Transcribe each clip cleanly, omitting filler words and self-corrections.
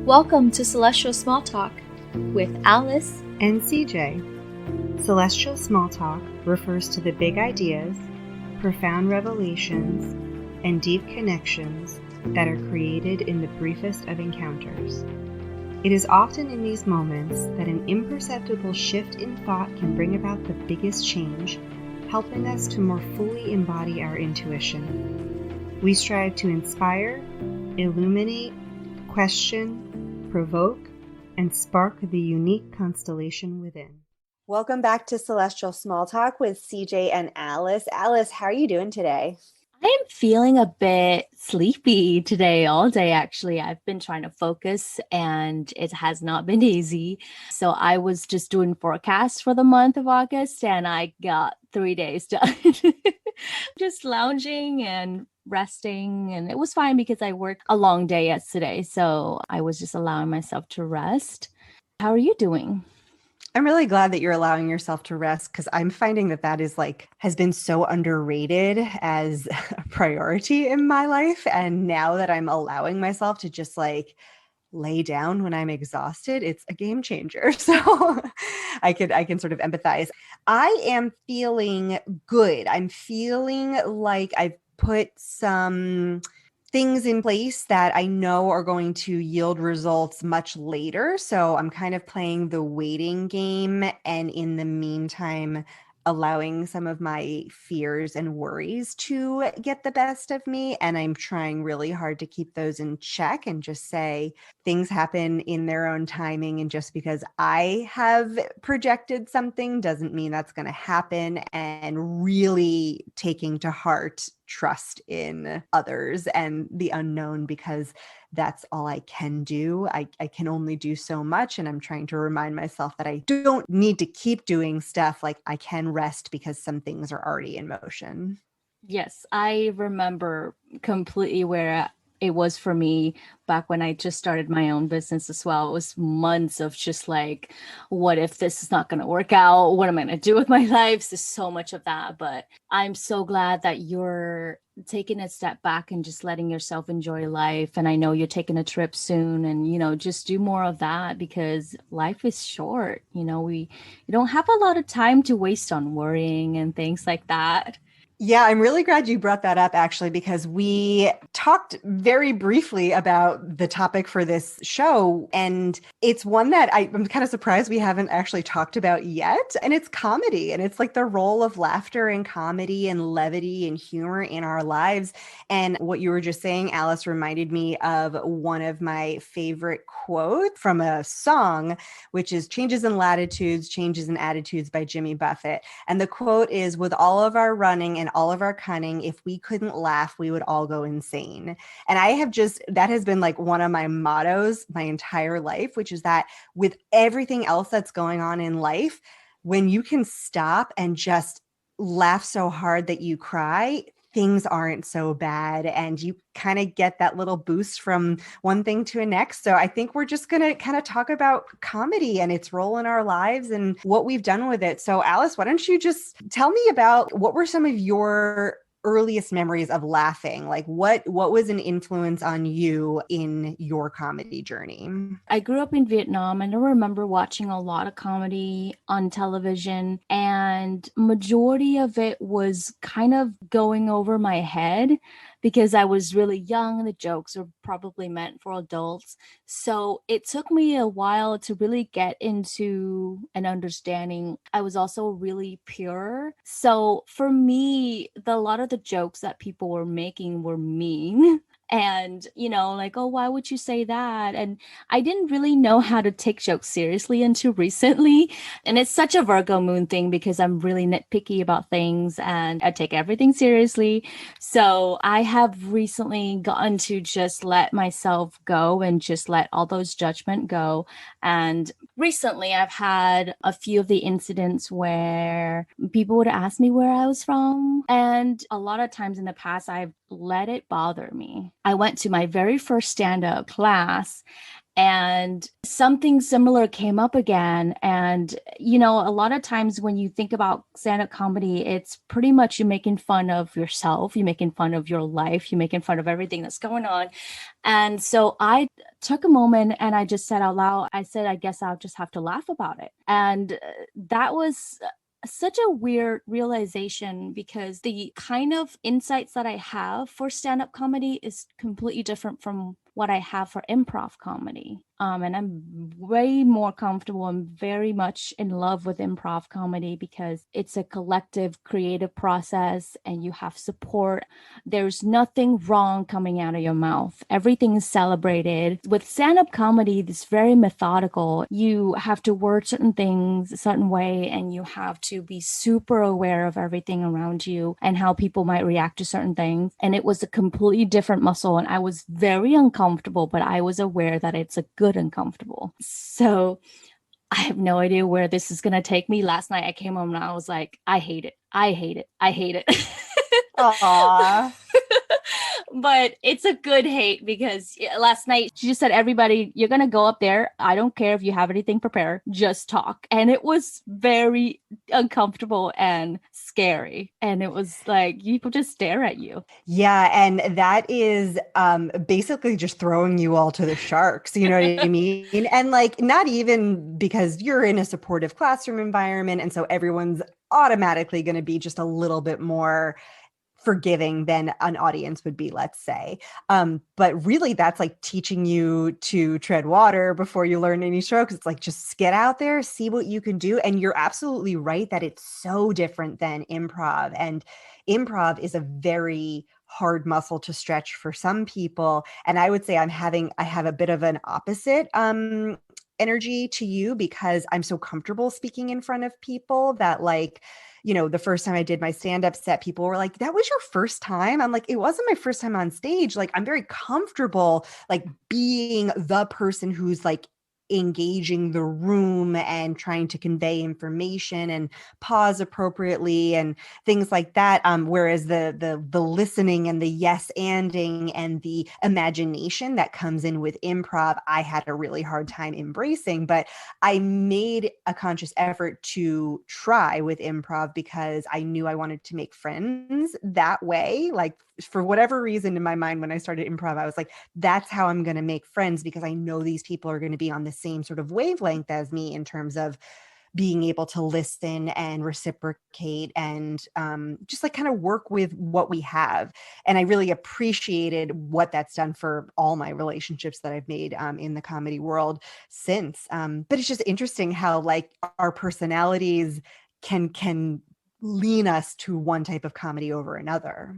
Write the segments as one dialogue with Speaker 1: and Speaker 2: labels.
Speaker 1: Welcome to Celestial Small Talk with Alice
Speaker 2: and CJ. Celestial Small Talk refers to the big ideas, profound revelations, and deep connections that are created in the briefest of encounters. It is often in these moments that an imperceptible shift in thought can bring about the biggest change, helping us to more fully embody our intuition. We strive to inspire, illuminate, question, provoke, and spark the unique constellation within.
Speaker 3: Welcome back to Celestial Small Talk with CJ and Alice. Alice, how are you doing today?
Speaker 1: I am feeling a bit sleepy today, all day actually. I've been trying to focus and it has not been easy. So I was just doing forecasts for the month of August and I got 3 days done. Just lounging and resting, and it was fine because I worked a long day yesterday. So I was just allowing myself to rest. How are you doing?
Speaker 2: I'm really glad that you're allowing yourself to rest because I'm finding that has been so underrated as a priority in my life. And now that I'm allowing myself to just lay down when I'm exhausted, it's a game changer. So I can sort of empathize. I am feeling good. I'm feeling like I've put some things in place that I know are going to yield results much later. So I'm kind of playing the waiting game, and in the meantime, allowing some of my fears and worries to get the best of me. And I'm trying really hard to keep those in check and just say things happen in their own timing. And just because I have projected something doesn't mean that's going to happen, and really taking to heart trust in others and the unknown, because that's all I can do. I can only do so much. And I'm trying to remind myself that I don't need to keep doing stuff. Like, I can rest because some things are already in motion.
Speaker 1: Yes, I remember completely where it was for me back when I just started my own business as well. It was months of just like, what if this is not going to work out? What am I going to do with my life? There's so much of that. But I'm so glad that you're taking a step back and just letting yourself enjoy life. And I know you're taking a trip soon, and, just do more of that because life is short. You don't have a lot of time to waste on worrying and things like that.
Speaker 2: Yeah, I'm really glad you brought that up, actually, because we talked very briefly about the topic for this show. And it's one that I'm kind of surprised we haven't actually talked about yet. And it's comedy. And it's like the role of laughter and comedy and levity and humor in our lives. And what you were just saying, Alice, reminded me of one of my favorite quotes from a song, which is "Changes in Latitudes, Changes in Attitudes" by Jimmy Buffett. And the quote is, "With all of our running and all of our cunning, if we couldn't laugh, we would all go insane." And that has been like one of my mottos my entire life, which is that with everything else that's going on in life, when you can stop and just laugh so hard that you cry, things aren't so bad, and you kind of get that little boost from one thing to the next. So I think we're just going to kind of talk about comedy and its role in our lives and what we've done with it. So Alice, why don't you just tell me about what were some of your earliest memories of laughing? Like what was an influence on you in your comedy journey?
Speaker 1: I grew up in Vietnam and I remember watching a lot of comedy on television, and majority of it was kind of going over my head because I was really young and the jokes were probably meant for adults. So it took me a while to really get into an understanding. I was also really pure. So for me, a lot of the jokes that people were making were mean. And, like, oh, why would you say that? And I didn't really know how to take jokes seriously until recently. And it's such a Virgo moon thing because I'm really nitpicky about things and I take everything seriously. So I have recently gotten to just let myself go and just let all those judgment go. And recently I've had a few of the incidents where people would ask me where I was from. And a lot of times in the past, I've let it bother me. I went to my very first stand-up class And something similar came up again. And, you know, a lot of times when you think about stand-up comedy, it's pretty much you making fun of yourself, you're making fun of your life, you're making fun of everything that's going on. And so I took a moment and I just said out loud, I said, I guess I'll just have to laugh about it. And that was such a weird realization because the kind of insights that I have for stand-up comedy is completely different from what I have for improv comedy. And I'm way more comfortable and very much in love with improv comedy because it's a collective creative process and you have support. There's nothing wrong coming out of your mouth. Everything is celebrated. With stand-up comedy, it's very methodical. You have to word certain things a certain way and you have to be super aware of everything around you and how people might react to certain things. And it was a completely different muscle and I was very uncomfortable, but I was aware that it's a good uncomfortable. So I have no idea where this is going to take me. Last night I came home and I was like, I hate it. I hate it. I hate it.
Speaker 2: Aww.
Speaker 1: But it's a good hate because last night she just said, everybody, you're going to go up there. I don't care if you have anything prepared, just talk. And it was very uncomfortable and scary. And it was like, people just stare at you.
Speaker 2: Yeah. And that is basically just throwing you all to the sharks. You know what I mean? And like, not even because you're in a supportive classroom environment. And so everyone's automatically going to be just a little bit more forgiving than an audience would be, let's say. But really that's like teaching you to tread water before you learn any strokes. It's like, just get out there, see what you can do. And you're absolutely right that it's so different than improv. And improv is a very hard muscle to stretch for some people. And I would say I have a bit of an opposite energy to you because I'm so comfortable speaking in front of people that, like, you know, the first time I did my stand-up set, people were like, that was your first time? I'm like, it wasn't my first time on stage. Like, I'm very comfortable, like, being the person who's like engaging the room and trying to convey information and pause appropriately and things like that. Whereas the listening and the yes-anding and the imagination that comes in with improv, I had a really hard time embracing. But I made a conscious effort to try with improv because I knew I wanted to make friends that way. Like, for whatever reason in my mind, when I started improv, I was like, that's how I'm going to make friends because I know these people are going to be on the same sort of wavelength as me in terms of being able to listen and reciprocate and just like kind of work with what we have. And I really appreciated what that's done for all my relationships that I've made in the comedy world since. But it's just interesting how like our personalities can lean us to one type of comedy over another.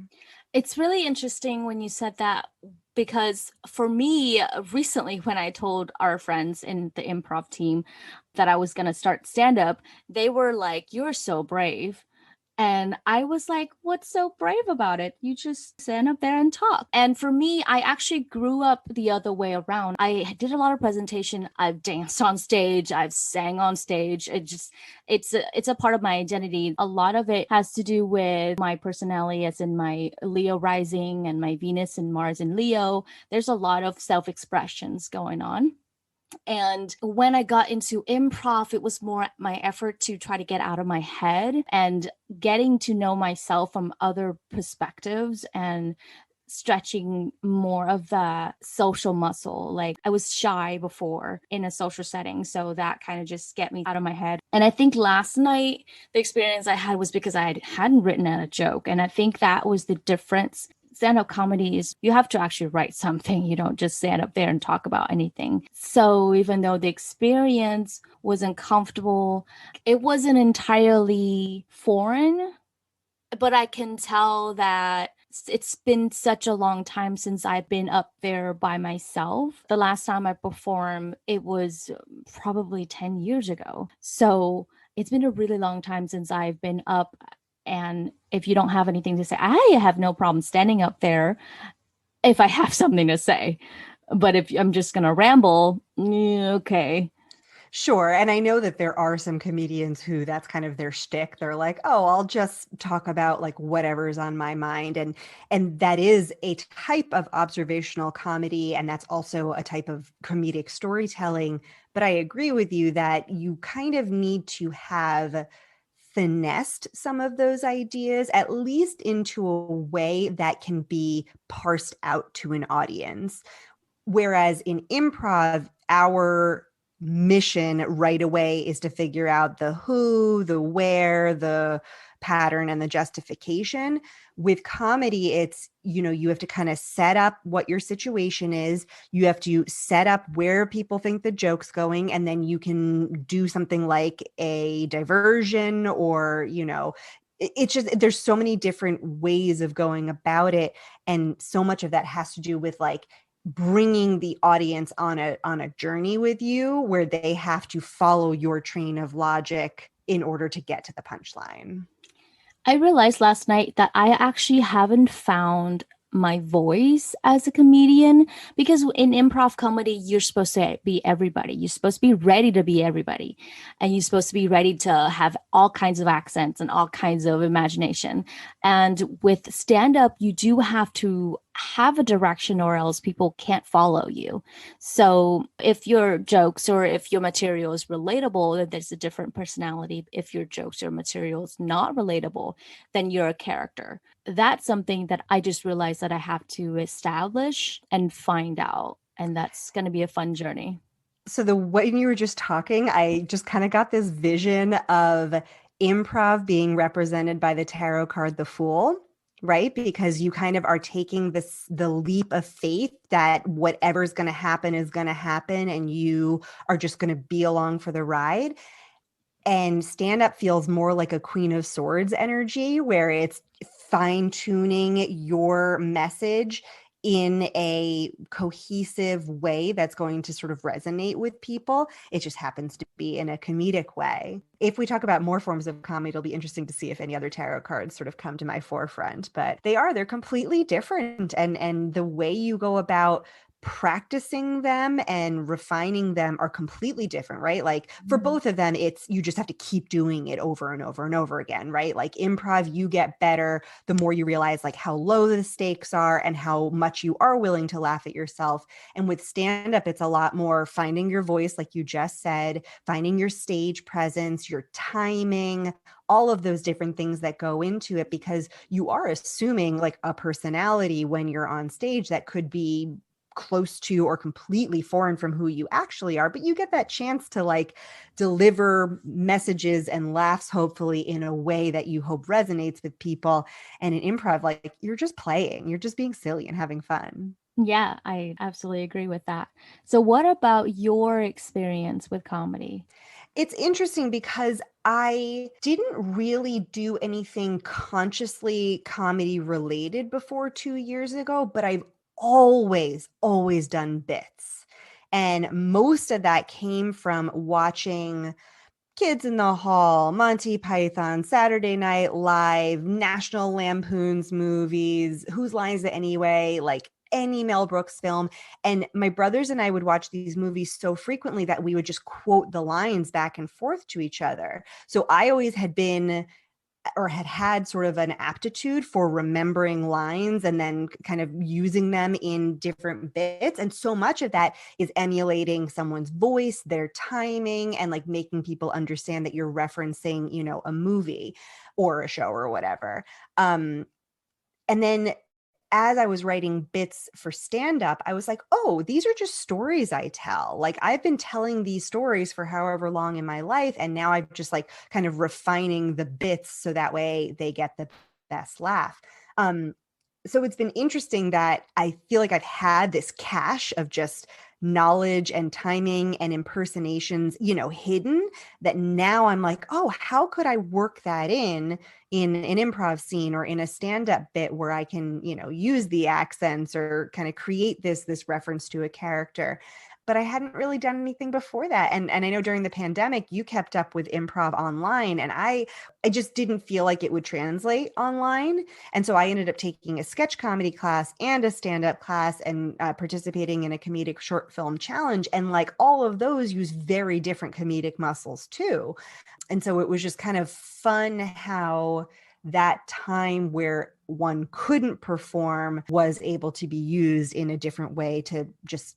Speaker 1: It's really interesting when you said that because for me, recently, when I told our friends in the improv team that I was going to start stand up, they were like, "You're so brave." And I was like, what's so brave about it? You just stand up there and talk. And for me, I actually grew up the other way around. I did a lot of presentation. I've danced on stage. I've sang on stage. It's a part of my identity. A lot of it has to do with my personality as in my Leo rising and my Venus and Mars in Leo. There's a lot of self-expressions going on. And when I got into improv, it was more my effort to try to get out of my head and getting to know myself from other perspectives and stretching more of the social muscle. Like, I was shy before in a social setting, so that kind of just get me out of my head. And I think last night, the experience I had was because I hadn't written out a joke. And I think that was the difference. Stand-up comedy is you have to actually write something. You don't just stand up there and talk about anything. So even though the experience wasn't comfortable, it wasn't entirely foreign, but I can tell that it's been such a long time since I've been up there by myself. The last time I performed, it was probably 10 years ago. So it's been a really long time since I've been up. And if you don't have anything to say, I have no problem standing up there if I have something to say. But if I'm just going to ramble, okay.
Speaker 2: Sure. And I know that there are some comedians who that's kind of their shtick. They're like, oh, I'll just talk about like whatever's on my mind. And that is a type of observational comedy. And that's also a type of comedic storytelling. But I agree with you that you kind of need to have finessed some of those ideas, at least into a way that can be parsed out to an audience. Whereas in improv, our mission right away is to figure out the who, the where, the pattern, and the justification. With comedy, it's, you have to kind of set up what your situation is. You have to set up where people think the joke's going, and then you can do something like a diversion or, it's just, there's so many different ways of going about it. And so much of that has to do with like bringing the audience on a journey with you where they have to follow your train of logic in order to get to the punchline.
Speaker 1: I realized last night that I actually haven't found my voice as a comedian, because in improv comedy, you're supposed to be everybody. You're supposed to be ready to be everybody. And you're supposed to be ready to have all kinds of accents and all kinds of imagination. And with stand-up, you do have to have a direction or else people can't follow you. So if your jokes or if your material is relatable, then there's a different personality. If your jokes or material is not relatable, then you're a character. That's something that I just realized that I have to establish and find out. And that's going to be a fun journey.
Speaker 2: So when you were just talking, I just kind of got this vision of improv being represented by the tarot card, the Fool, right? Because you kind of are taking the leap of faith that whatever's going to happen is going to happen, and you are just going to be along for the ride. And stand up feels more like a Queen of Swords energy, where it's fine tuning your message in a cohesive way that's going to sort of resonate with people. It just happens to be in a comedic way. If we talk about more forms of comedy, it'll be interesting to see if any other tarot cards sort of come to my forefront, but they're completely different. And the way you go about practicing them and refining them are completely different, right? Like for both of them, it's you just have to keep doing it over and over and over again, right? Like improv, you get better the more you realize like how low the stakes are and how much you are willing to laugh at yourself. And with stand up, it's a lot more finding your voice, like you just said, finding your stage presence, your timing, all of those different things that go into it, because you are assuming like a personality when you're on stage that could be close to or completely foreign from who you actually are, but you get that chance to like deliver messages and laughs, hopefully in a way that you hope resonates with people. And in improv, like you're just playing, you're just being silly and having fun.
Speaker 1: Yeah, I absolutely agree with that. So what about your experience with comedy?
Speaker 2: It's interesting because I didn't really do anything consciously comedy related before 2 years ago, but I've always done bits. And most of that came from watching Kids in the Hall, Monty Python, Saturday Night Live, National Lampoon's movies, Whose Line Is It Anyway, like any Mel Brooks film. And my brothers and I would watch these movies so frequently that we would just quote the lines back and forth to each other. So I always had been or had sort of an aptitude for remembering lines and then kind of using them in different bits. And so much of that is emulating someone's voice, their timing, and like making people understand that you're referencing, a movie or a show or whatever. And then as I was writing bits for stand-up, I was like, oh, these are just stories I tell. Like I've been telling these stories for however long in my life. And now I'm just like kind of refining the bits so that way they get the best laugh. So it's been interesting that I feel like I've had this cache of just knowledge and timing and impersonations, hidden, that now I'm like, oh, how could I work that in an improv scene or in a stand-up bit where I can, use the accents or kind of create this reference to a character. but I hadn't really done anything before that. And I know during the pandemic, you kept up with improv online, and I just didn't feel like it would translate online. And so I ended up taking a sketch comedy class and a stand-up class and participating in a comedic short film challenge. And like all of those use very different comedic muscles too. And so it was just kind of fun how that time where one couldn't perform was able to be used in a different way to just,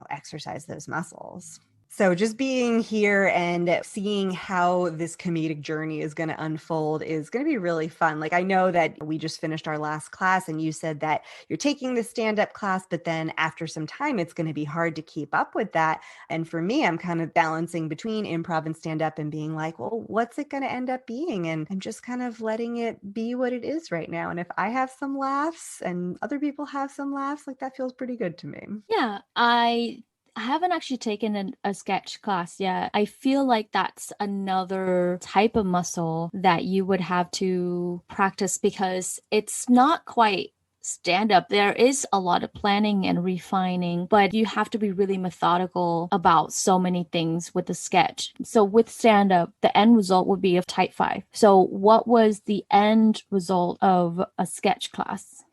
Speaker 2: exercise those muscles. So just being here and seeing how this comedic journey is going to unfold is going to be really fun. Like, I know that we just finished our last class and you said that you're taking the stand-up class, but then after some time, it's going to be hard to keep up with that. And for me, I'm kind of balancing between improv and stand-up and being like, well, what's it going to end up being? And I'm just kind of letting it be what it is right now. And if I have some laughs and other people have some laughs, like that feels pretty good to me.
Speaker 1: Yeah, I haven't actually taken a sketch class yet. I feel like that's another type of muscle that you would have to practice because it's not quite stand up. There is a lot of planning and refining, but you have to be really methodical about so many things with the sketch. So with stand up, the end result would be a type 5. So what was the end result of a sketch class?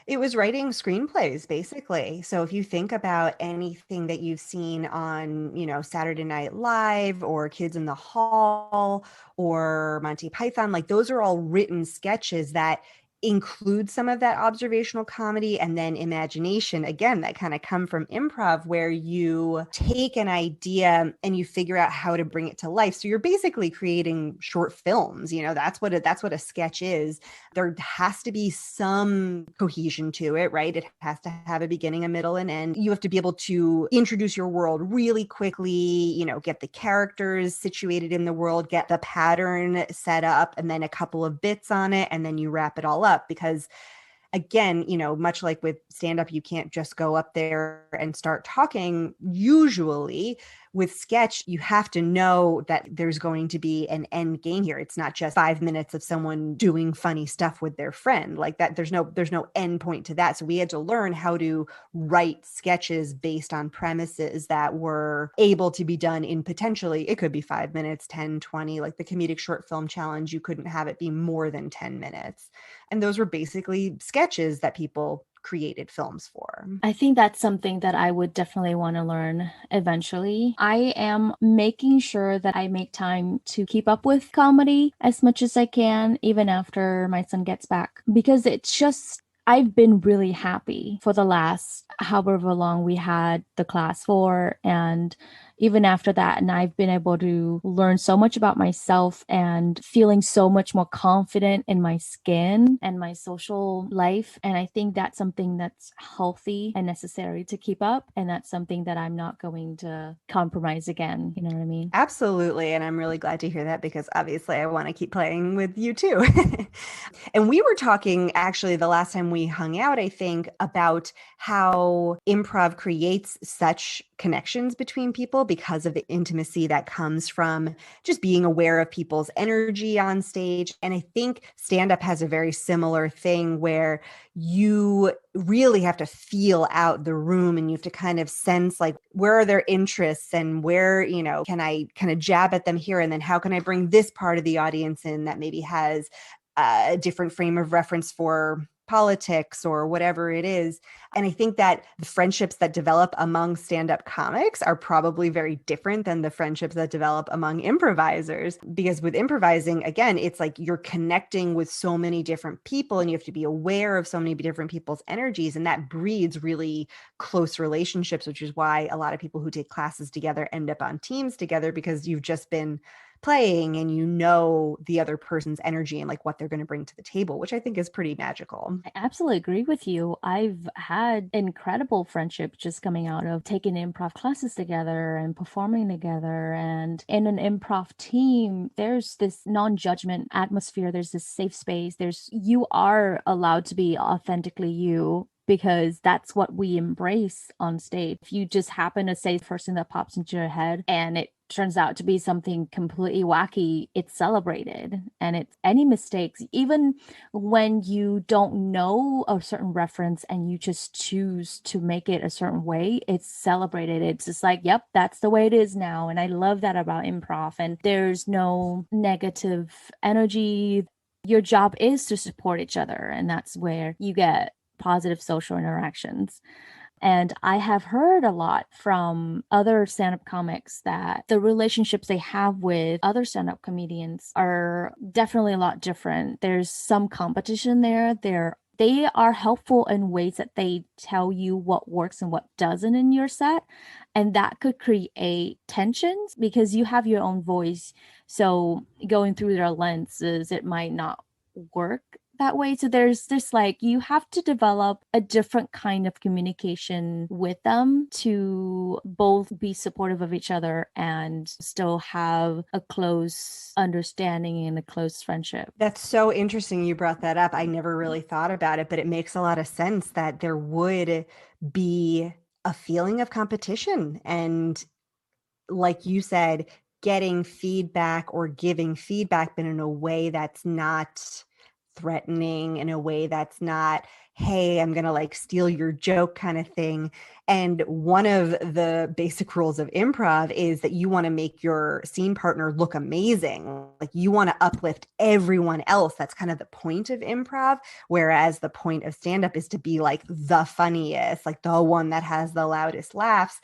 Speaker 2: It was writing screenplays, basically. So if you think about anything that you've seen on, Saturday Night Live or Kids in the Hall or Monty Python, like those are all written sketches that include some of that observational comedy and then imagination, again, that kind of come from improv, where you take an idea and you figure out how to bring it to life. So you're basically creating short films. That's what a sketch is. There has to be some cohesion to it, right? It has to have a beginning, a middle, and end. You have to be able to introduce your world really quickly, get the characters situated in the world, get the pattern set up, and then a couple of bits on it, and then you wrap it all up. Because again, much like with stand-up, you can't just go up there and start talking. Usually with sketch, you have to know that there's going to be an end game here. It's not just 5 minutes of someone doing funny stuff with their friend like that. There's no end point to that. So we had to learn how to write sketches based on premises that were able to be done in potentially, it could be 5 minutes, 10, 20, like the comedic short film challenge. You couldn't have it be more than 10 minutes. And those were basically sketches that people created films for.
Speaker 1: I think that's something that I would definitely want to learn eventually. I am making sure that I make time to keep up with comedy as much as I can, even after my son gets back, because it's just, I've been really happy for the last however long we had the class for, and even after that, and I've been able to learn so much about myself and feeling so much more confident in my skin and my social life. And I think that's something that's healthy and necessary to keep up. And that's something that I'm not going to compromise again. You know what I mean?
Speaker 2: Absolutely. And I'm really glad to hear that because obviously I want to keep playing with you too. And we were talking actually the last time we hung out, I think, about how improv creates such connections between people because of the intimacy that comes from just being aware of people's energy on stage. And I think stand-up has a very similar thing where you really have to feel out the room and you have to kind of sense like where are their interests and where, can I kind of jab at them here? And then how can I bring this part of the audience in that maybe has a different frame of reference for politics or whatever it is. And I think that the friendships that develop among stand-up comics are probably very different than the friendships that develop among improvisers. Because with improvising, again, it's like you're connecting with so many different people and you have to be aware of so many different people's energies. And that breeds really close relationships, which is why a lot of people who take classes together end up on teams together because you've just been playing and the other person's energy and like what they're going to bring to the table, which I think is pretty magical.
Speaker 1: I absolutely agree with you. I've had incredible friendships just coming out of taking improv classes together and performing together. And in an improv team, there's this non-judgment atmosphere. There's this safe space. You are allowed to be authentically you because that's what we embrace on stage. If you just happen to say the first thing that pops into your head and it turns out to be something completely wacky, it's celebrated. And it's any mistakes, even when you don't know a certain reference and you just choose to make it a certain way, it's celebrated. It's just like, yep, that's the way it is now. And I love that about improv. And there's no negative energy. Your job is to support each other, and that's where you get positive social interactions. And I have heard a lot from other stand-up comics that the relationships they have with other stand-up comedians are definitely a lot different. There's some competition there. They are helpful in ways that they tell you what works and what doesn't in your set. And that could create tensions because you have your own voice. So going through their lenses, it might not work that way. So there's this, like, you have to develop a different kind of communication with them to both be supportive of each other and still have a close understanding and a close friendship.
Speaker 2: That's so interesting you brought that up. I never really thought about it, but it makes a lot of sense that there would be a feeling of competition. And like you said, getting feedback or giving feedback, but in a way that's not threatening, in a way that's not, hey, I'm going to like steal your joke kind of thing. And one of the basic rules of improv is that you want to make your scene partner look amazing. Like you want to uplift everyone else. That's kind of the point of improv. Whereas the point of stand-up is to be like the funniest, like the one that has the loudest laughs,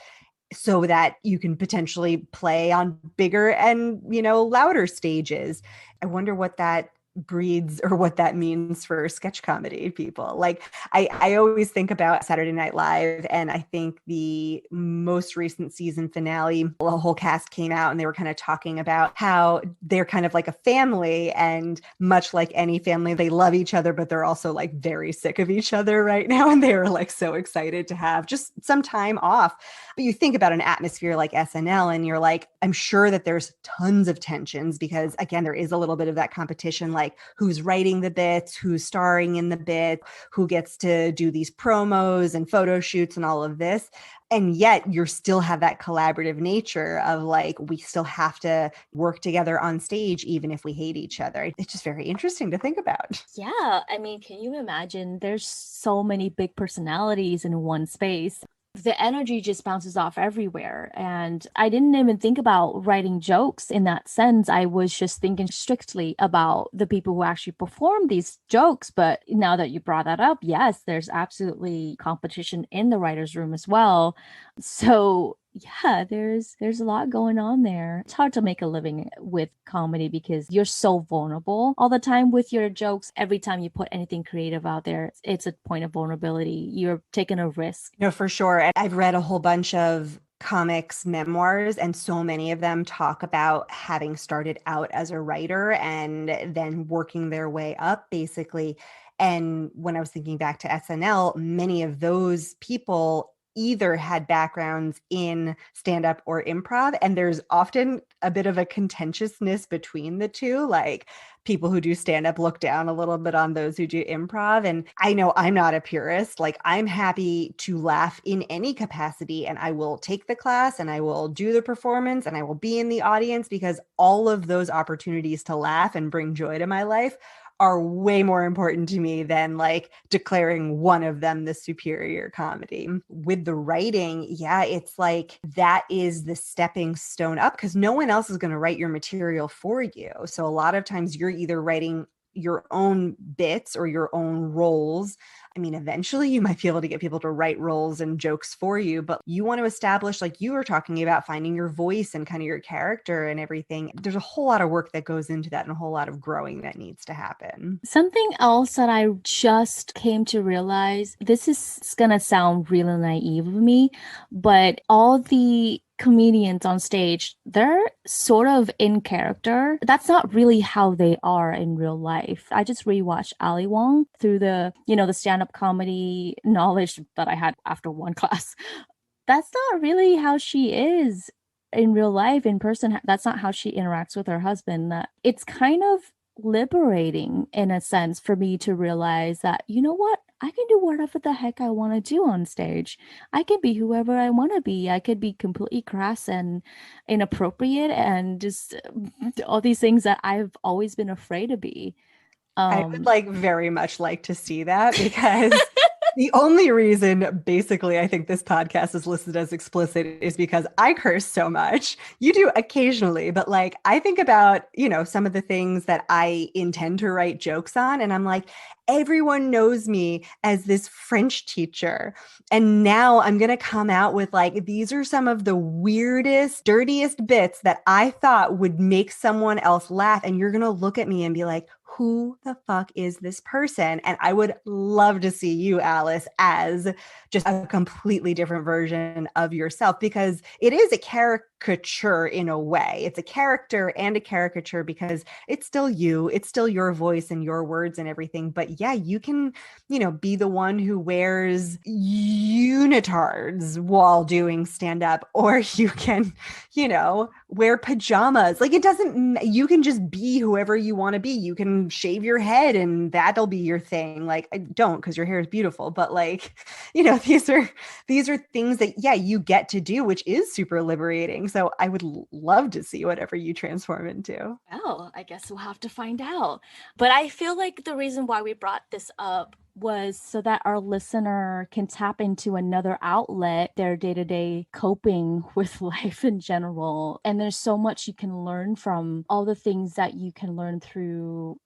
Speaker 2: so that you can potentially play on bigger and, louder stages. I wonder what that breeds or what that means for sketch comedy people. Like I always think about Saturday Night Live, and I think the most recent season finale, the whole cast came out and they were kind of talking about how they're kind of like a family, and much like any family, they love each other, but they're also like very sick of each other right now. And they were like so excited to have just some time off. But you think about an atmosphere like SNL and you're like, I'm sure that there's tons of tensions because, again, there is a little bit of that competition, like who's writing the bits, who's starring in the bit, who gets to do these promos and photo shoots and all of this. And yet you still have that collaborative nature of like, we still have to work together on stage, even if we hate each other. It's just very interesting to think about.
Speaker 1: Yeah, I mean, can you imagine? There's so many big personalities in one space. The energy just bounces off everywhere. And I didn't even think about writing jokes in that sense. I was just thinking strictly about the people who actually perform these jokes. But now that you brought that up, yes, there's absolutely competition in the writer's room as well. So yeah, there's a lot going on there. It's hard to make a living with comedy because you're so vulnerable all the time with your jokes. Every time you put anything creative out there, it's a point of vulnerability. You're taking a risk.
Speaker 2: No, for sure. And I've read a whole bunch of comics memoirs, and so many of them talk about having started out as a writer and then working their way up, basically. And when I was thinking back to SNL, many of those people either had backgrounds in stand-up or improv, and there's often a bit of a contentiousness between the two. Like people who do stand-up look down a little bit on those who do improv. And I know I'm not a purist. Like I'm happy to laugh in any capacity, and I will take the class and I will do the performance and I will be in the audience, because all of those opportunities to laugh and bring joy to my life are way more important to me than like declaring one of them the superior comedy. With the writing, yeah, it's like that is the stepping stone up, because no one else is going to write your material for you. So a lot of times you're either writing your own bits or your own roles. I mean, eventually you might be able to get people to write roles and jokes for you, but you want to establish, like you were talking about, finding your voice and kind of your character and everything. There's a whole lot of work that goes into that and a whole lot of growing that needs to happen.
Speaker 1: Something else that I just came to realize, this is going to sound really naive of me, but all the comedians on stage, they're sort of in character. That's not really how they are in real life. I just rewatched Ali Wong through the stand-up comedy knowledge that I had after one class. That's not really how she is in real life, in person. That's not how she interacts with her husband. It's kind of liberating in a sense for me to realize that, you know what? I can do whatever the heck I want to do on stage. I can be whoever I want to be. I could be completely crass and inappropriate and just all these things that I've always been afraid to be.
Speaker 2: I would like very much like to see that, because the only reason basically I think this podcast is listed as explicit is because I curse so much. You do occasionally, but like I think about, some of the things that I intend to write jokes on, and I'm like, everyone knows me as this French teacher. And now I'm going to come out with like, these are some of the weirdest, dirtiest bits that I thought would make someone else laugh. And you're going to look at me and be like, who the fuck is this person? And I would love to see you, Alice, as just a completely different version of yourself, because it is a caricature in a way. It's a character and a caricature because it's still you, it's still your voice and your words and everything. But yeah, you can, be the one who wears unitards while doing stand up, or you can, wear pajamas. Like, it doesn't, you can just be whoever you want to be. You can shave your head and that'll be your thing. Like, I don't, because your hair is beautiful, but like, these are things that, yeah, you get to do, which is super liberating. So I would love to see whatever you transform into.
Speaker 1: Well, I guess we'll have to find out. But I feel like the reason why we brought this up was so that our listener can tap into another outlet, their day-to-day coping with life in general. And there's so much you can learn from all the things that you can learn through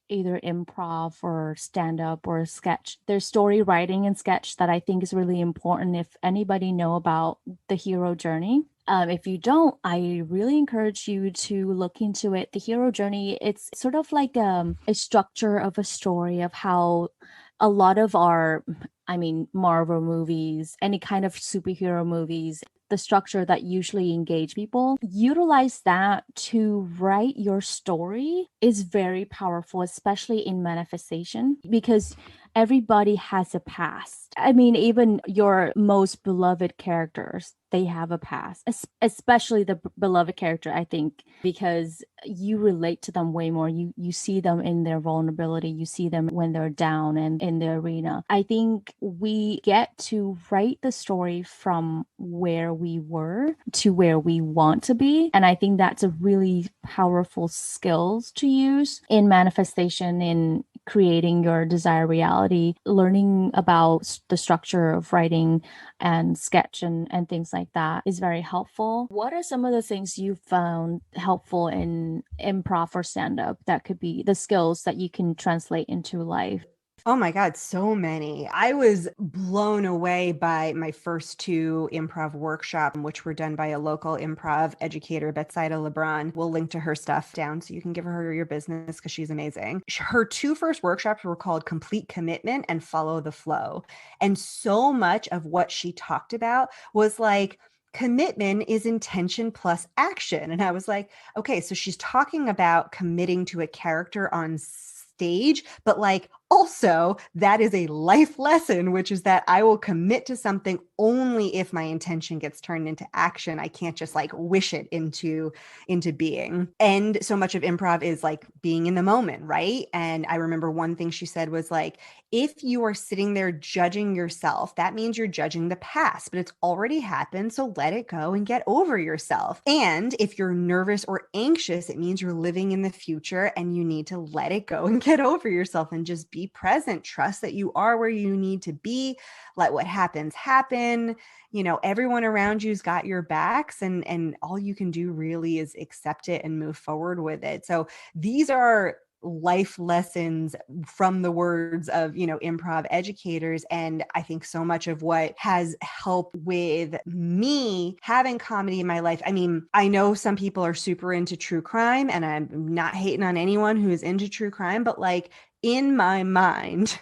Speaker 1: either improv or stand-up or sketch. There's story writing and sketch that I think is really important. If anybody know about the hero journey, if you don't, I really encourage you to look into it. The hero journey, it's sort of like a structure of a story of how a lot of our, Marvel movies, any kind of superhero movies, the structure that usually engage people, utilize that to write your story is very powerful, especially in manifestation, because everybody has a past. Even your most beloved characters, they have a past, especially the beloved character, I think, because you relate to them way more. You see them in their vulnerability. You see them when they're down and in the arena. I think we get to write the story from where we were to where we want to be. And I think that's a really powerful skills to use in manifestation, in creating your desired reality. Learning about the structure of writing and sketch and things like that is very helpful. What are some of the things you found helpful in improv or stand-up that could be the skills that you can translate into life?
Speaker 2: Oh my God, so many. I was blown away by my first two improv workshops, which were done by a local improv educator, Betsaida LeBron. We'll link to her stuff down so you can give her your business because she's amazing. Her two first workshops were called Complete Commitment and Follow the Flow. And so much of what she talked about was like, commitment is intention plus action. And I was like, okay, so she's talking about committing to a character on stage, but like also that is a life lesson, which is that I will commit to something only if my intention gets turned into action. I can't just like wish it into being. And so much of improv is like being in the moment, right? And I remember one thing she said was like, if you are sitting there judging yourself, that means you're judging the past, but it's already happened. So let it go and get over yourself. And if you're nervous or anxious, it means you're living in the future and you need to let it go and get over yourself and just be present. Trust that you are where you need to be. Let what happens happen. Everyone around you's got your backs, and all you can do really is accept it and move forward with it. So these are life lessons from the words of, improv educators. And I think so much of what has helped with me having comedy in my life. I know some people are super into true crime, and I'm not hating on anyone who is into true crime, but like in my mind,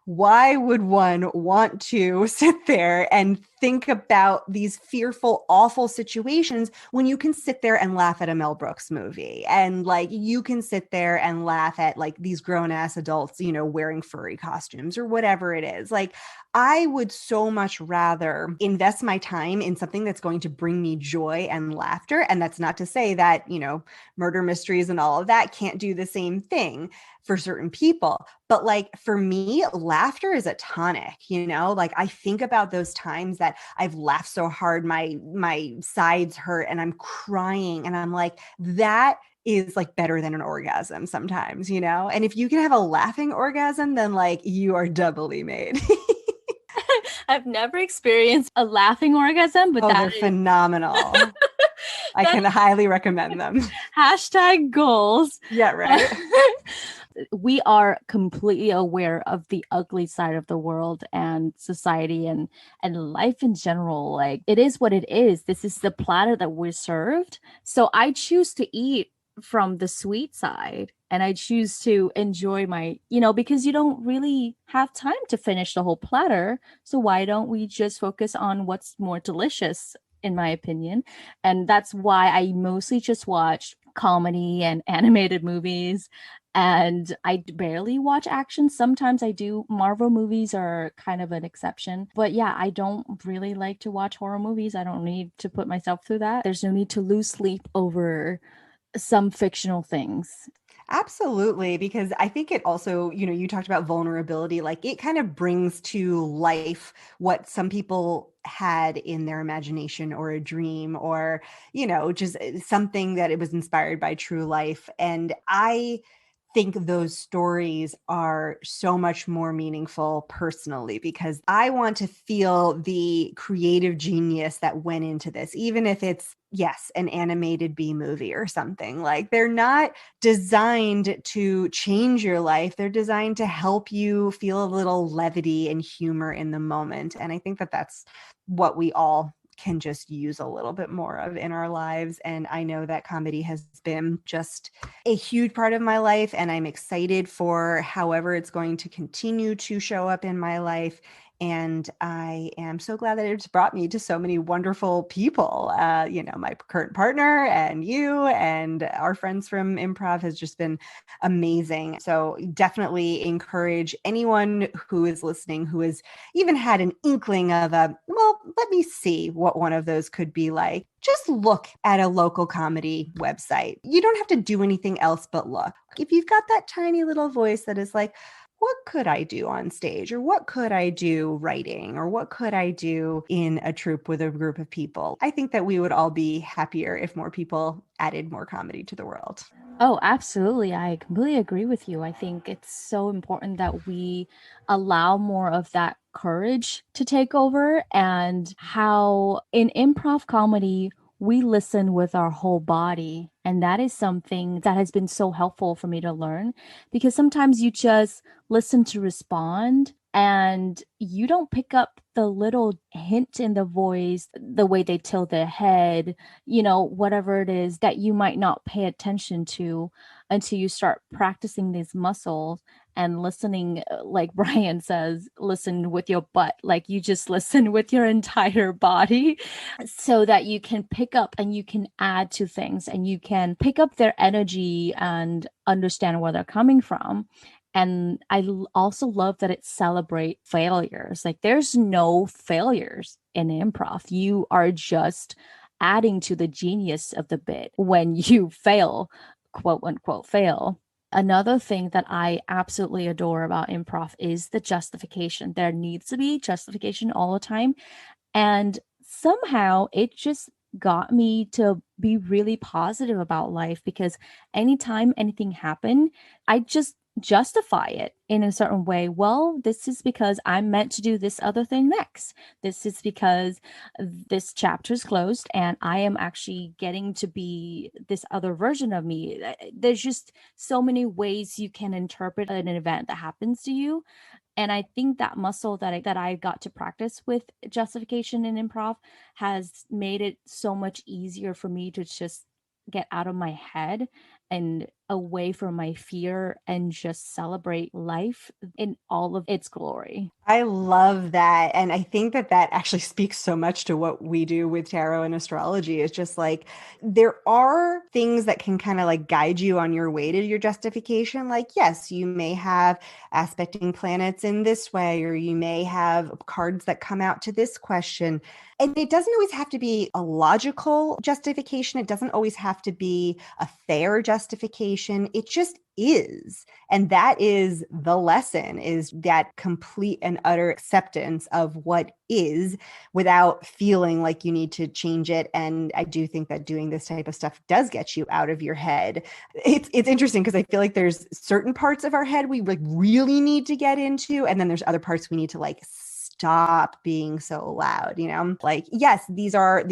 Speaker 2: why would one want to sit there and think about these fearful, awful situations when you can sit there and laugh at a Mel Brooks movie. And like, you can sit there and laugh at like these grown ass adults, you know, wearing furry costumes or whatever it is. Like, I would so much rather invest my time in something that's going to bring me joy and laughter. And that's not to say that, you know, murder mysteries and all of that can't do the same thing for certain people. But like for me, laughter is a tonic, you know, like I think about those times that I've laughed so hard, my sides hurt and I'm crying. And I'm like, that is like better than an orgasm sometimes, you know? And if you can have a laughing orgasm, then like you are doubly made.
Speaker 1: I've never experienced a laughing orgasm, but
Speaker 2: Oh, they're
Speaker 1: that is
Speaker 2: phenomenal. I
Speaker 1: that
Speaker 2: can highly recommend them.
Speaker 1: hashtag goals.
Speaker 2: Yeah, right.
Speaker 1: We are completely aware of the ugly side of the world and society and life in general. Like, it is what it is. This is the platter that we're served. So I choose to eat from the sweet side, and I choose to enjoy my, because you don't really have time to finish the whole platter. So why don't we just focus on what's more delicious, in my opinion? And that's why I mostly just watch comedy and animated movies, and I barely watch action. Sometimes I do. Marvel movies are kind of an exception. But yeah, I don't really like to watch horror movies. I don't need to put myself through that. There's no need to lose sleep over some fictional things.
Speaker 2: Absolutely, because I think it also, you know, you talked about vulnerability, like it kind of brings to life what some people had in their imagination or a dream or, you know, just something that it was inspired by true life. And I think those stories are so much more meaningful personally because I want to feel the creative genius that went into this, even if it's, yes, an animated B movie or something. Like they're not designed to change your life. They're designed to help you feel a little levity and humor in the moment. And I think that that's what we all can just use a little bit more of in our lives. And I know that comedy has been just a huge part of my life, and I'm excited for however it's going to continue to show up in my life. And I am so glad that it's brought me to so many wonderful people. You know, my current partner and you and our friends from improv has just been amazing. So definitely encourage anyone who is listening who has even had an inkling of well, let me see what one of those could be like. Just look at a local comedy website. You don't have to do anything else but look. If you've got that tiny little voice that is like, what could I do on stage? Or what could I do writing? Or what could I do in a troupe with a group of people? I think that we would all be happier if more people added more comedy to the world.
Speaker 1: Oh, absolutely. I completely agree with you. I think it's so important that we allow more of that courage to take over, and how in improv comedy, we listen with our whole body. And that is something that has been so helpful for me to learn, because sometimes you just listen to respond and you don't pick up the little hint in the voice, the way they tilt their head, whatever it is that you might not pay attention to until you start practicing these muscles and listening, like Brian says, listen with your butt, like you just listen with your entire body, so that you can pick up and you can add to things and you can pick up their energy and understand where they're coming from. And I also love that it celebrates failures. Like, there's no failures in improv. You are just adding to the genius of the bit when you fail, quote unquote, fail. Another thing that I absolutely adore about improv is the justification. There needs to be justification all the time. And somehow it just got me to be really positive about life, because anytime anything happened, I just justify it in a certain way. Well, this is because I'm meant to do this other thing next. This is because this chapter is closed and I am actually getting to be this other version of me. There's just so many ways you can interpret an event that happens to you. And I think that muscle that I got to practice with justification in improv has made it so much easier for me to just get out of my head and away from my fear and just celebrate life in all of its glory.
Speaker 2: I love that. And I think that that actually speaks so much to what we do with tarot and astrology. It's just like there are things that can kind of like guide you on your way to your justification. Like, yes, you may have aspecting planets in this way, or you may have cards that come out to this question. And it doesn't always have to be a logical justification. It doesn't always have to be a fair justification. It just is. And that is the lesson, is that complete and utter acceptance of what is without feeling like you need to change it. And I do think that doing this type of stuff does get you out of your head. It's interesting because I feel like there's certain parts of our head we like really need to get into. And then there's other parts we need to like stop being so loud, you know? Like, yes, these are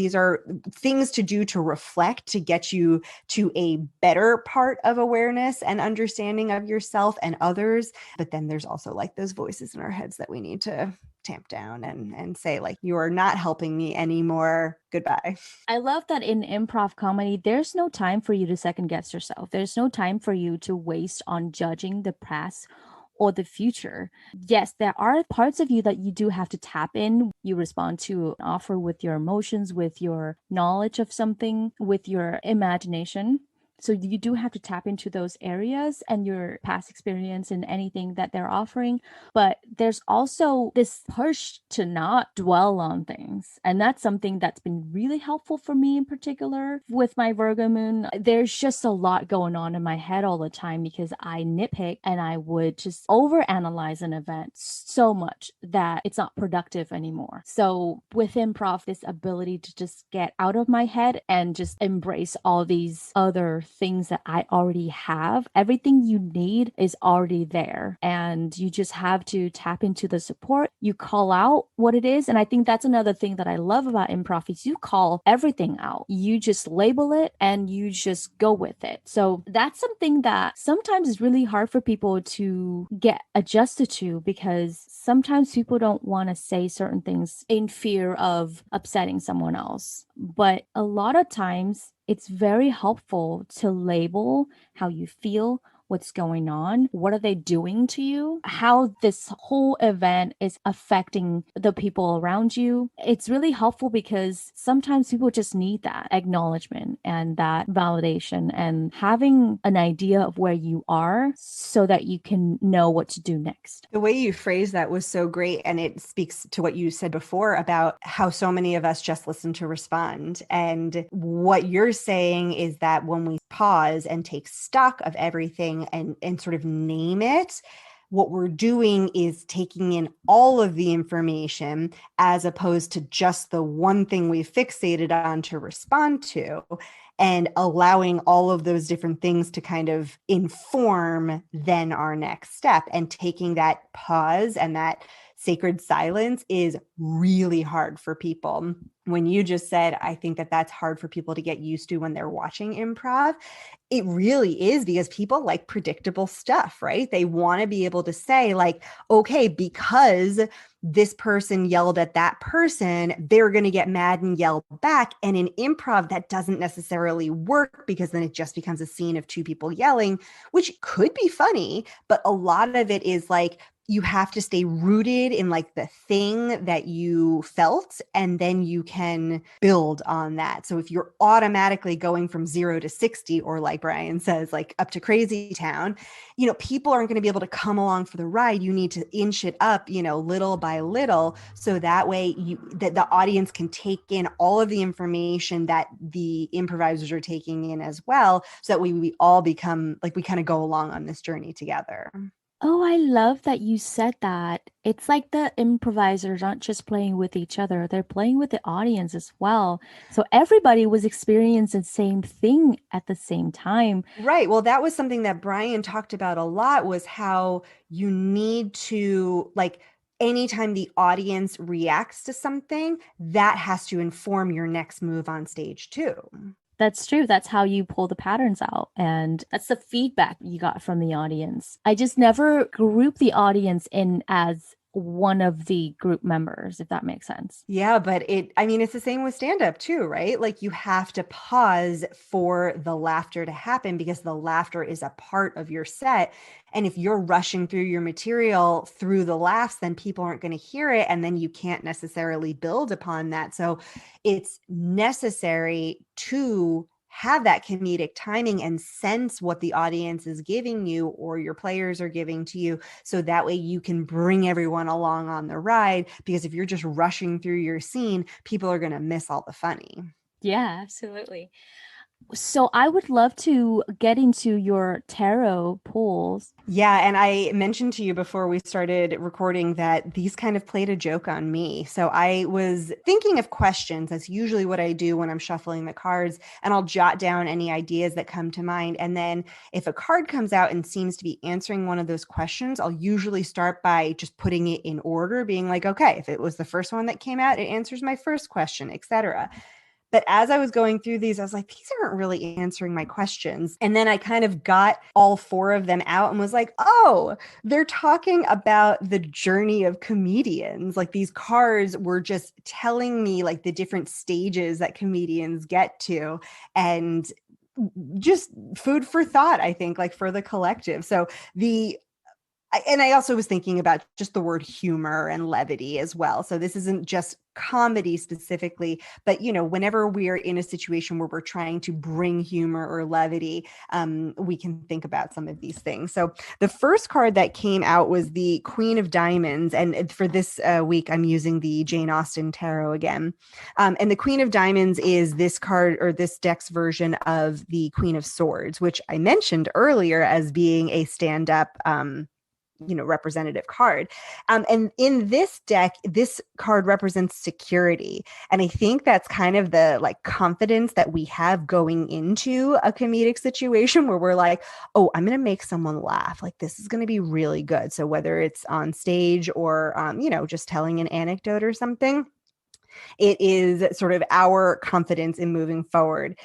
Speaker 2: things to do to reflect, to get you to a better part of awareness and understanding of yourself and others. But then there's also like those voices in our heads that we need to tamp down and say like, you are not helping me anymore. Goodbye.
Speaker 1: I love that in improv comedy, there's no time for you to second guess yourself. There's no time for you to waste on judging the past or the future. Yes, there are parts of you that you do have to tap in. You respond to an offer with your emotions, with your knowledge of something, with your imagination. So you do have to tap into those areas and your past experience and anything that they're offering. But there's also this push to not dwell on things. And that's something that's been really helpful for me in particular with my Virgo moon. There's just a lot going on in my head all the time because I nitpick and I would just overanalyze an event so much that it's not productive anymore. So with improv, this ability to just get out of my head and just embrace all these other things that I already have. Everything you need is already there. And you just have to tap into the support. You call out what it is. And I think that's another thing that I love about improv is you call everything out. You just label it and you just go with it. So that's something that sometimes is really hard for people to get adjusted to because sometimes people don't want to say certain things in fear of upsetting someone else. But a lot of times it's very helpful to label how you feel, what's going on, what are they doing to you, how this whole event is affecting the people around you. It's really helpful because sometimes people just need that acknowledgement and that validation and having an idea of where you are so that you can know what to do next.
Speaker 2: The way you phrased that was so great. And it speaks to what you said before about how so many of us just listen to respond. And what you're saying is that when we pause and take stock of everything and sort of name it, what we're doing is taking in all of the information as opposed to just the one thing we've fixated on to respond to, and allowing all of those different things to kind of inform then our next step. And taking that pause and that sacred silence is really hard for people. When you just said, I think that that's hard for people to get used to when they're watching improv, it really is, because people like predictable stuff, right? They want to be able to say like, okay, because this person yelled at that person, they're going to get mad and yell back. And in improv, that doesn't necessarily work because then it just becomes a scene of two people yelling, which could be funny, but a lot of it is like, you have to stay rooted in like the thing that you felt, and then you can build on that. So if you're automatically going from 0 to 60, or like Brian says, like up to crazy town, you know, people aren't going to be able to come along for the ride. You need to inch it up, you know, little by little. So that way that the audience can take in all of the information that the improvisers are taking in as well. So that we all become like, we kind of go along on this journey together.
Speaker 1: Oh, I love that you said that. It's like the improvisers aren't just playing with each other, they're playing with the audience as well. So everybody was experiencing the same thing at the same time.
Speaker 2: Right. Well, that was something that Brian talked about a lot, was how you need to, like, anytime the audience reacts to something, that has to inform your next move on stage too.
Speaker 1: That's true. That's how you pull the patterns out. And that's the feedback you got from the audience. I just never group the audience in as one of the group members, if that makes sense.
Speaker 2: Yeah, but it's the same with stand up too, right? Like you have to pause for the laughter to happen because the laughter is a part of your set. And if you're rushing through your material through the laughs, then people aren't going to hear it. And then you can't necessarily build upon that. So it's necessary to have that comedic timing and sense what the audience is giving you or your players are giving to you. So that way you can bring everyone along on the ride. Because if you're just rushing through your scene, people are going to miss all the funny.
Speaker 1: Yeah, absolutely. So I would love to get into your tarot pulls.
Speaker 2: Yeah, and I mentioned to you before we started recording that these kind of played a joke on me. So I was thinking of questions. That's usually what I do when I'm shuffling the cards, and I'll jot down any ideas that come to mind. And then if a card comes out and seems to be answering one of those questions, I'll usually start by just putting it in order, being like, okay, if it was the first one that came out, it answers my first question, etc. But as I was going through these, I was like, these aren't really answering my questions. And then I kind of got all four of them out and was like, oh, they're talking about the journey of comedians. Like these cards were just telling me like the different stages that comedians get to. And just food for thought, I think, like for the collective. So I also was thinking about just the word humor and levity as well. So this isn't just comedy specifically, but whenever we are in a situation where we're trying to bring humor or levity, we can think about some of these things. So the first card that came out was the Queen of Diamonds, and for this week, I'm using the Jane Austen Tarot again. And the Queen of Diamonds is this card or this deck's version of the Queen of Swords, which I mentioned earlier as being a stand-up representative card. And in this deck, this card represents security. And I think that's kind of the like confidence that we have going into a comedic situation where we're like, oh, I'm going to make someone laugh. Like this is going to be really good. So whether it's on stage or, just telling an anecdote or something, it is sort of our confidence in moving forward.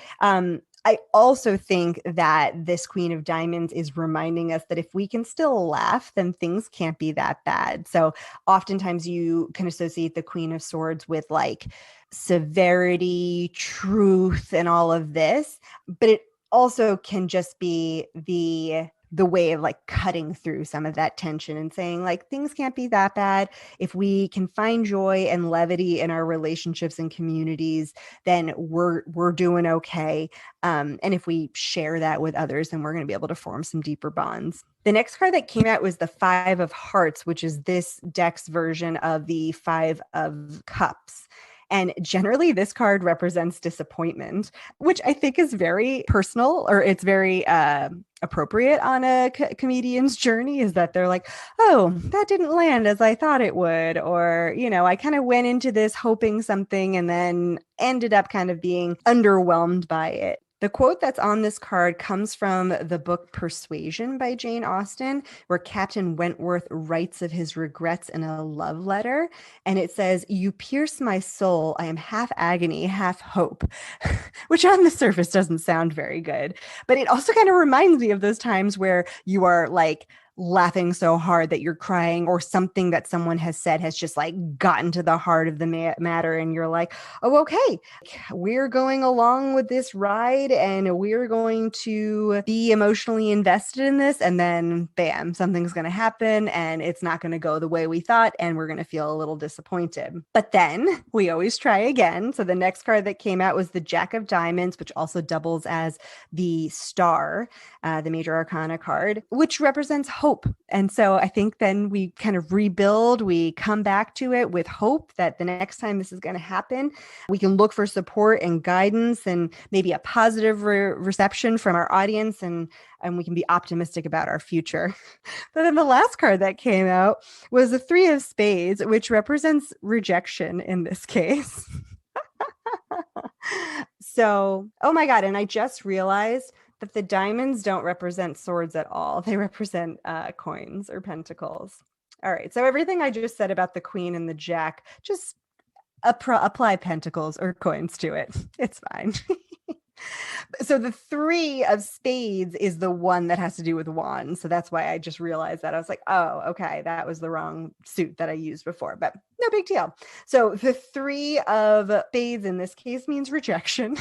Speaker 2: I also think that this Queen of Diamonds is reminding us that if we can still laugh, then things can't be that bad. So oftentimes you can associate the Queen of Swords with like severity, truth, and all of this, but it also can just be the way of like cutting through some of that tension and saying like things can't be that bad. If we can find joy and levity in our relationships and communities, then we're doing okay. And if we share that with others, then we're going to be able to form some deeper bonds. The next card that came out was the Five of Hearts, which is this deck's version of the Five of Cups. And generally, this card represents disappointment, which I think is very personal, or it's very appropriate on a comedian's journey, is that they're like, oh, that didn't land as I thought it would. Or, I kind of went into this hoping something and then ended up kind of being underwhelmed by it. The quote that's on this card comes from the book Persuasion by Jane Austen, where Captain Wentworth writes of his regrets in a love letter. And it says, "You pierce my soul. I am half agony, half hope," which on the surface doesn't sound very good. But it also kind of reminds me of those times where you are like laughing so hard that you're crying, or something that someone has said has just like gotten to the heart of the matter. And you're like, oh, okay, we're going along with this ride and we're going to be emotionally invested in this. And then bam, something's going to happen and it's not going to go the way we thought. And we're going to feel a little disappointed. But then we always try again. So the next card that came out was the Jack of Diamonds, which also doubles as the Star, the major arcana card, which represents hope. And so I think then we kind of rebuild, we come back to it with hope that the next time this is going to happen, we can look for support and guidance and maybe a positive reception from our audience, and we can be optimistic about our future. But then the last card that came out was the Three of Spades, which represents rejection in this case. So, oh my God. And I just realized that the diamonds don't represent swords at all. They represent coins or pentacles. All right. So everything I just said about the queen and the jack, just apply pentacles or coins to it. It's fine. So the 3 of spades is the one that has to do with wands. So that's why I just realized that. I was like, oh, okay, that was the wrong suit that I used before, but no big deal. So the 3 of spades in this case means rejection.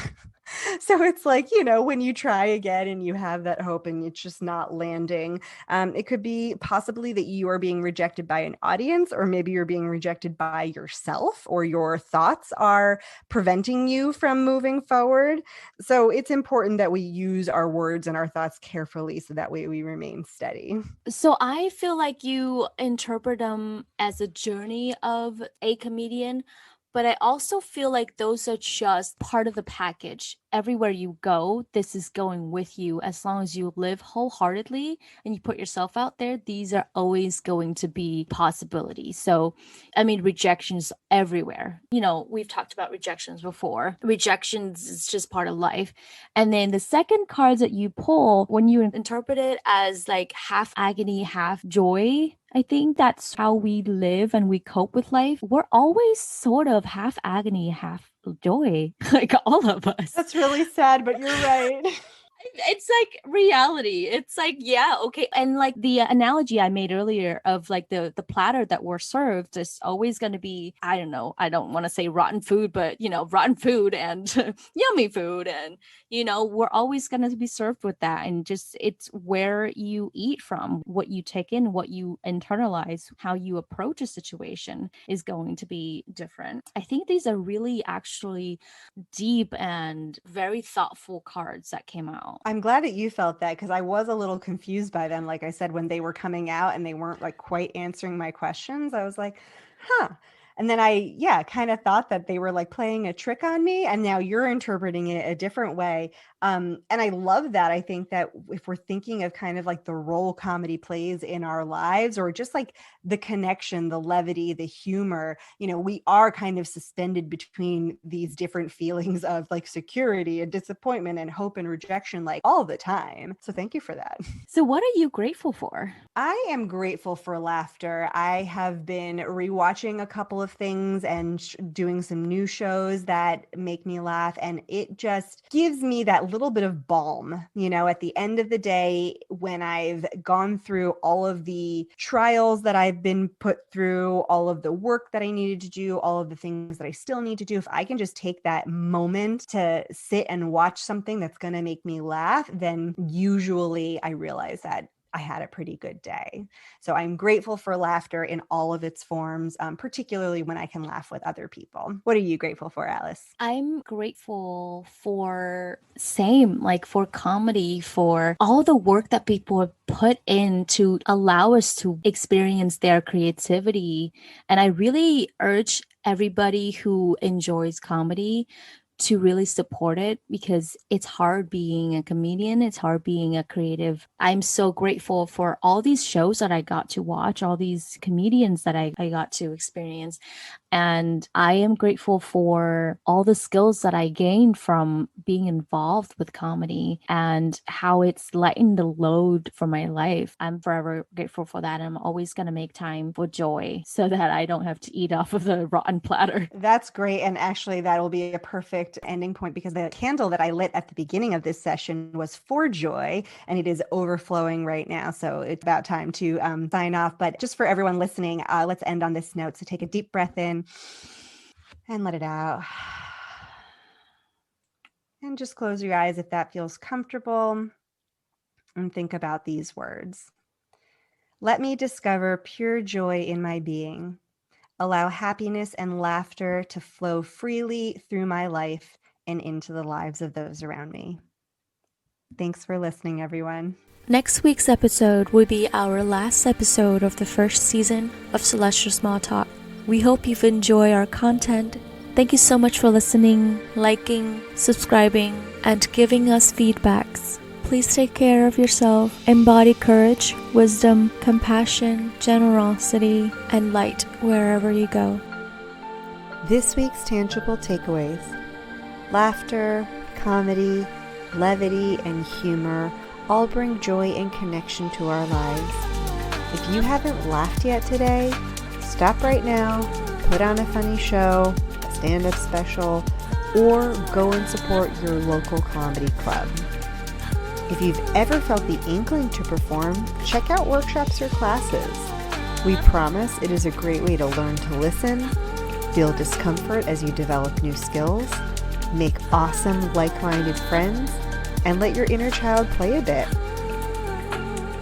Speaker 2: So it's like, when you try again and you have that hope and it's just not landing, it could be possibly that you are being rejected by an audience, or maybe you're being rejected by yourself, or your thoughts are preventing you from moving forward. So it's important that we use our words and our thoughts carefully so that way we remain steady.
Speaker 1: So I feel like you interpret them as a journey of a comedian, but I also feel like those are just part of the package. Everywhere you go, this is going with you. As long as you live wholeheartedly and you put yourself out there, these are always going to be possibilities. So, I mean, rejections everywhere. We've talked about rejections before. Rejections is just part of life. And then the second card that you pull, when you interpret it as like half agony, half joy, I think that's how we live and we cope with life. We're always sort of half agony, half joy, like all of us.
Speaker 2: That's really sad, but you're right.
Speaker 1: It's like reality. It's like, yeah, okay. And like the analogy I made earlier of like the platter that we're served is always going to be, I don't know, I don't want to say rotten food, but rotten food and yummy food. And, we're always going to be served with that. And just, it's where you eat from, what you take in, what you internalize, how you approach a situation is going to be different. I think these are really actually deep and very thoughtful cards that came out.
Speaker 2: I'm glad that you felt that, because I was a little confused by them. Like I said, when they were coming out and they weren't like quite answering my questions, I was like, huh. And then I kind of thought that they were like playing a trick on me. And now you're interpreting it a different way. And I love that. I think that if we're thinking of kind of like the role comedy plays in our lives, or just like the connection, the levity, the humor, we are kind of suspended between these different feelings of like security and disappointment and hope and rejection, like all the time. So thank you for that.
Speaker 1: So what are you grateful for?
Speaker 2: I am grateful for laughter. I have been rewatching a couple of things and doing some new shows that make me laugh. And it just gives me that little bit of balm, at the end of the day, when I've gone through all of the trials that I've been put through, all of the work that I needed to do, all of the things that I still need to do. If I can just take that moment to sit and watch something that's going to make me laugh, then usually I realize that I had a pretty good day. So I'm grateful for laughter in all of its forms, particularly when I can laugh with other people. What are you grateful for, Alice?
Speaker 1: I'm grateful for for comedy, for all the work that people have put in to allow us to experience their creativity. And I really urge everybody who enjoys comedy to really support it, because it's hard being a comedian. It's hard being a creative. I'm so grateful for all these shows that I got to watch, all these comedians that I got to experience. And I am grateful for all the skills that I gained from being involved with comedy and how it's lightened the load for my life. I'm forever grateful for that. I'm always going to make time for joy so that I don't have to eat off of the rotten platter.
Speaker 2: That's great. And actually, that will be a perfect ending point, because the candle that I lit at the beginning of this session was for joy, and it is overflowing right now. So it's about time to sign off. But just for everyone listening, let's end on this note. So take a deep breath in and let it out. And just close your eyes if that feels comfortable, and think about these words. Let me discover pure joy in my being. Allow happiness and laughter to flow freely through my life and into the lives of those around me. Thanks for listening, everyone.
Speaker 1: Next week's episode will be our last episode of the first season of Celestial Small Talk. We hope you've enjoyed our content. Thank you so much for listening, liking, subscribing, and giving us feedbacks. Please take care of yourself. Embody courage, wisdom, compassion, generosity, and light wherever you go.
Speaker 2: This week's tangible takeaways: laughter, comedy, levity, and humor all bring joy and connection to our lives. If you haven't laughed yet today, stop right now, put on a funny show, a stand-up special, or go and support your local comedy club. If you've ever felt the inkling to perform, check out workshops or classes. We promise it is a great way to learn to listen, feel discomfort as you develop new skills, make awesome like-minded friends, and let your inner child play a bit.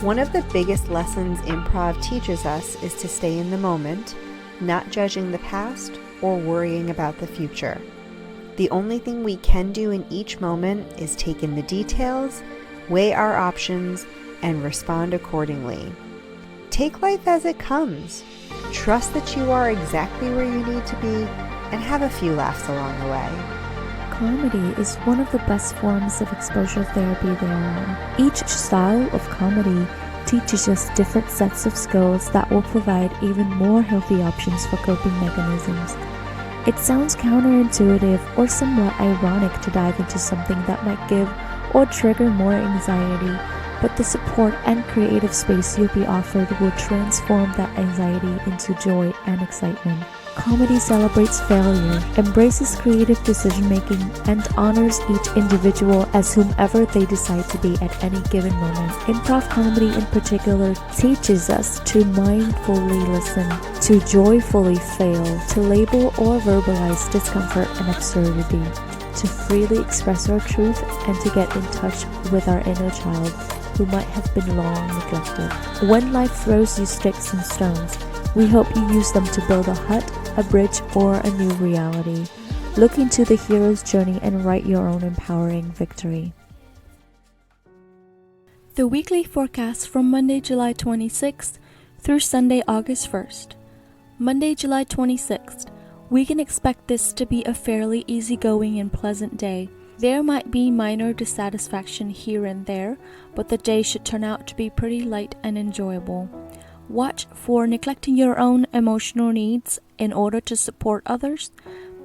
Speaker 2: One of the biggest lessons improv teaches us is to stay in the moment, not judging the past or worrying about the future. The only thing we can do in each moment is take in the details, weigh our options, and respond accordingly. Take life as it comes. Trust that you are exactly where you need to be, and have a few laughs along the way.
Speaker 4: Comedy is one of the best forms of exposure therapy there are. Each style of comedy teaches us different sets of skills that will provide even more healthy options for coping mechanisms. It sounds counterintuitive or somewhat ironic to dive into something that might give or trigger more anxiety, but the support and creative space you'll be offered will transform that anxiety into joy and excitement. Comedy celebrates failure, embraces creative decision-making, and honors each individual as whomever they decide to be at any given moment. Improv comedy in particular teaches us to mindfully listen, to joyfully fail, to label or verbalize discomfort and absurdity, to freely express our truth, and to get in touch with our inner child who might have been long neglected. When life throws you sticks and stones, we hope you use them to build a hut, a bridge, or a new reality. Look into the hero's journey and write your own empowering victory. The weekly forecast from Monday, July 26th through Sunday, August 1st. Monday, July 26th. We can expect this to be a fairly easygoing and pleasant day. There might be minor dissatisfaction here and there, but the day should turn out to be pretty light and enjoyable. Watch for neglecting your own emotional needs in order to support others.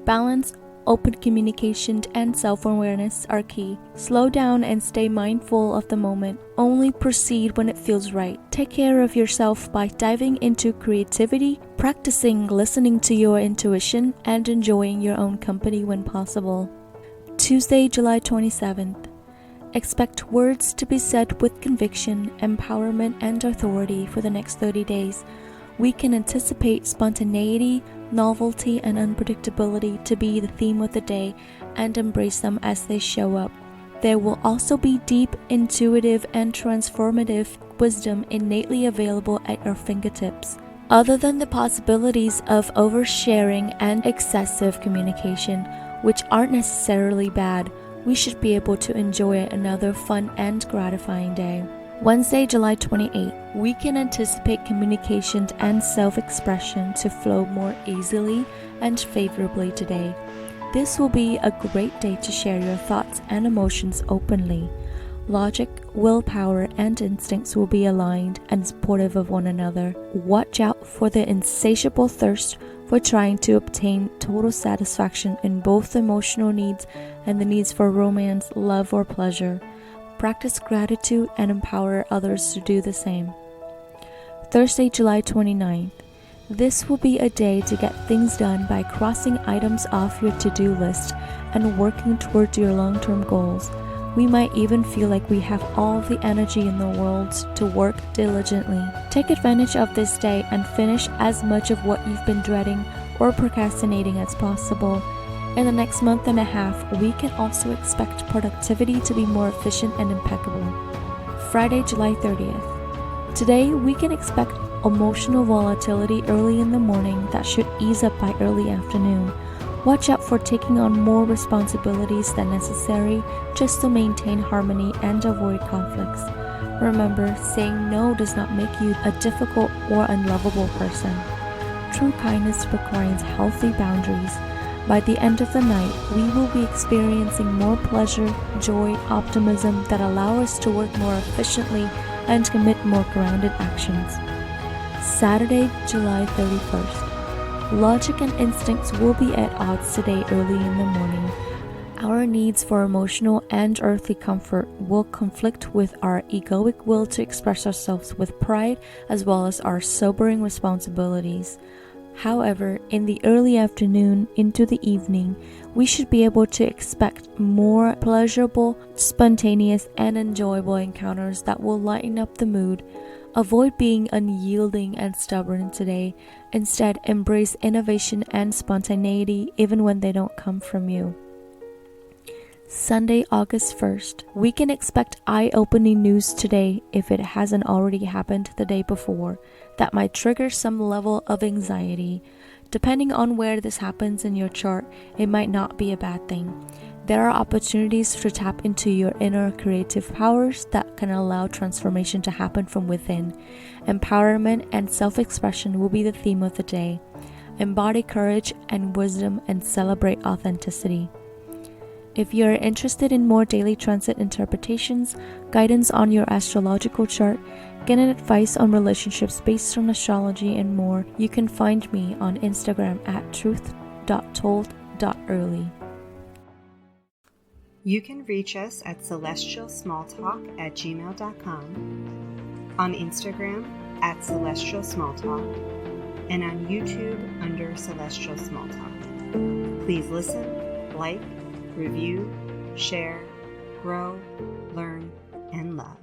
Speaker 4: Balance, open communication, and self-awareness are key. Slow down and stay mindful of the moment. Only proceed when it feels right. Take care of yourself by diving into creativity, practicing listening to your intuition, and enjoying your own company when possible. Tuesday, July 27th. Expect words to be said with conviction, empowerment, and authority for the next 30 days. We can anticipate spontaneity, novelty, and unpredictability to be the theme of the day and embrace them as they show up. There will also be deep, intuitive, and transformative wisdom innately available at your fingertips. Other than the possibilities of oversharing and excessive communication, which aren't necessarily bad, we should be able to enjoy another fun and gratifying day. Wednesday, July 28th. We can anticipate communication and self-expression to flow more easily and favorably today. This will be a great day to share your thoughts and emotions openly. Logic, willpower, and instincts will be aligned and supportive of one another. Watch out for the insatiable thirst for trying to obtain total satisfaction in both emotional needs and the needs for romance, love, or pleasure. Practice gratitude and empower others to do the same. Thursday, July 29th. This will be a day to get things done by crossing items off your to-do list and working towards your long-term goals. We might even feel like we have all the energy in the world to work diligently. Take advantage of this day and finish as much of what you've been dreading or procrastinating as possible. In the next month and a half, we can also expect productivity to be more efficient and impeccable. Friday, July 30th. Today, we can expect emotional volatility early in the morning that should ease up by early afternoon. Watch out for taking on more responsibilities than necessary just to maintain harmony and avoid conflicts. Remember, saying no does not make you a difficult or unlovable person. True kindness requires healthy boundaries. By the end of the night, we will be experiencing more pleasure, joy, optimism that allow us to work more efficiently and commit more grounded actions. Saturday, July 31st. Logic and instincts will be at odds today early in the morning. Our needs for emotional and earthly comfort will conflict with our egoic will to express ourselves with pride as well as our sobering responsibilities. However, in the early afternoon into the evening, we should be able to expect more pleasurable, spontaneous, and enjoyable encounters that will lighten up the mood. Avoid being unyielding and stubborn today. Instead, embrace innovation and spontaneity even when they don't come from you. Sunday, August 1st. We can expect eye-opening news today if it hasn't already happened the day before that might trigger some level of anxiety. Depending on where this happens in your chart, it might not be a bad thing. There are opportunities to tap into your inner creative powers that can allow transformation to happen from within. Empowerment and self-expression will be the theme of the day. Embody courage and wisdom and celebrate authenticity. If you're interested in more daily transit interpretations, guidance on your astrological chart, getting advice on relationships based on astrology, and more, you can find me on Instagram at truth.told.early.
Speaker 2: You can reach us at celestialsmalltalk@gmail.com, on Instagram at celestialsmalltalk, and on YouTube under Celestial Smalltalk. Please listen, like, review, share, grow, learn, and love.